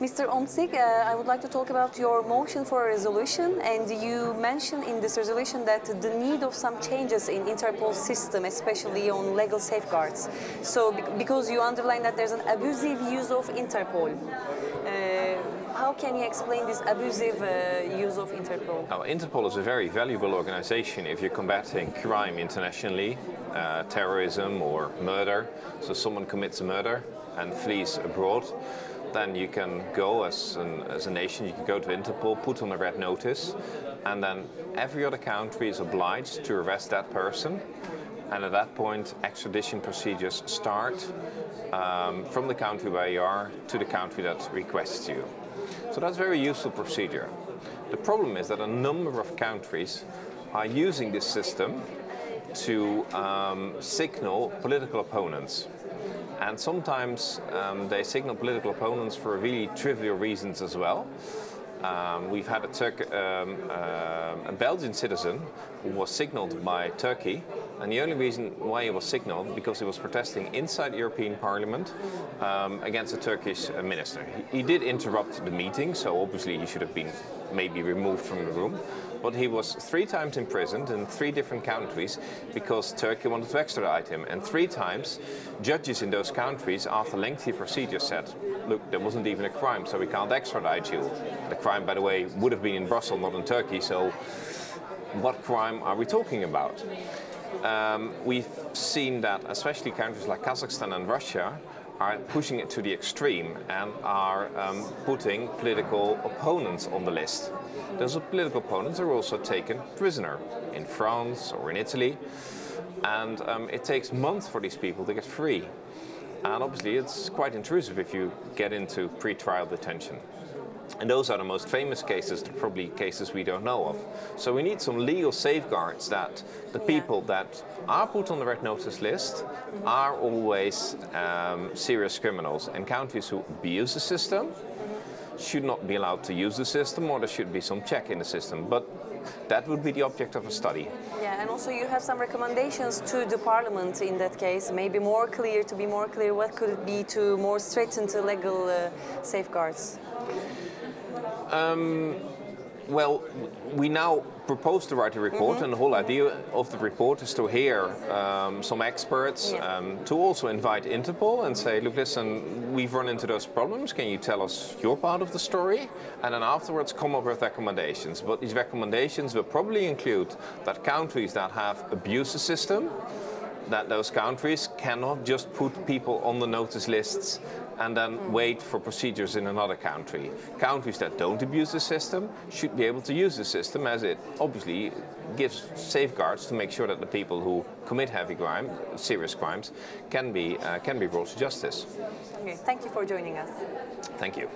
Mr. OMTZIGT, I would like to talk about your motion for a resolution, and you mentioned in this resolution that the need of some changes in Interpol system, especially on legal safeguards. So, because you underline that there's an abusive use of Interpol. How can you explain this abusive use of Interpol? Now, Interpol is a very valuable organization if you're combating crime internationally, terrorism or murder. So someone commits a murder and flees abroad, then you can go as a nation, you can go to Interpol, put on a red notice, and then every other country is obliged to arrest that person. And at that point, extradition procedures start from the country where you are to the country that requests you. So that's a very useful procedure. The problem is that a number of countries are using this system to signal political opponents. And sometimes they signal political opponents for really trivial reasons as well. We've had a Belgian citizen who was signaled by Turkey, and the only reason why he was signaled because he was protesting inside the European Parliament against a Turkish minister. He did interrupt the meeting, so obviously he should have been maybe removed from the room, but he was 3 times imprisoned in 3 different countries because Turkey wanted to extradite him, and 3 times judges in those countries, after lengthy procedures, said, look, there wasn't even a crime, so we can't extradite you. The crime, by the way, would have been in Brussels, not in Turkey, so what crime are we talking about? We've seen that especially countries like Kazakhstan and Russia are pushing it to the extreme and are putting political opponents on the list. Those political opponents are also taken prisoner in France or in Italy, and it takes months for these people to get free. And obviously it's quite intrusive if you get into pre-trial detention. And those are the most famous cases, probably cases we don't know of. So we need some legal safeguards that the people that are put on the red notice list are always serious criminals. And countries who abuse the system should not be allowed to use the system, or there should be some check in the system. But that would be the object of a study. Yeah, and also you have some recommendations to the Parliament in that case, maybe more clear, to be more clear, what could it be to more strengthen the legal safeguards? Well, we now propose to write a report, and the whole idea of the report is to hear some experts, to also invite Interpol and say, look, listen, we've run into those problems, can you tell us your part of the story? And then afterwards come up with recommendations. But these recommendations will probably include that countries that have abused the system, that those countries cannot just put people on the notice lists and then wait for procedures in another country. Countries that don't abuse the system should be able to use the system, as it obviously gives safeguards to make sure that the people who commit heavy crime, serious crimes, can be brought to justice. Okay, thank you for joining us. Thank you.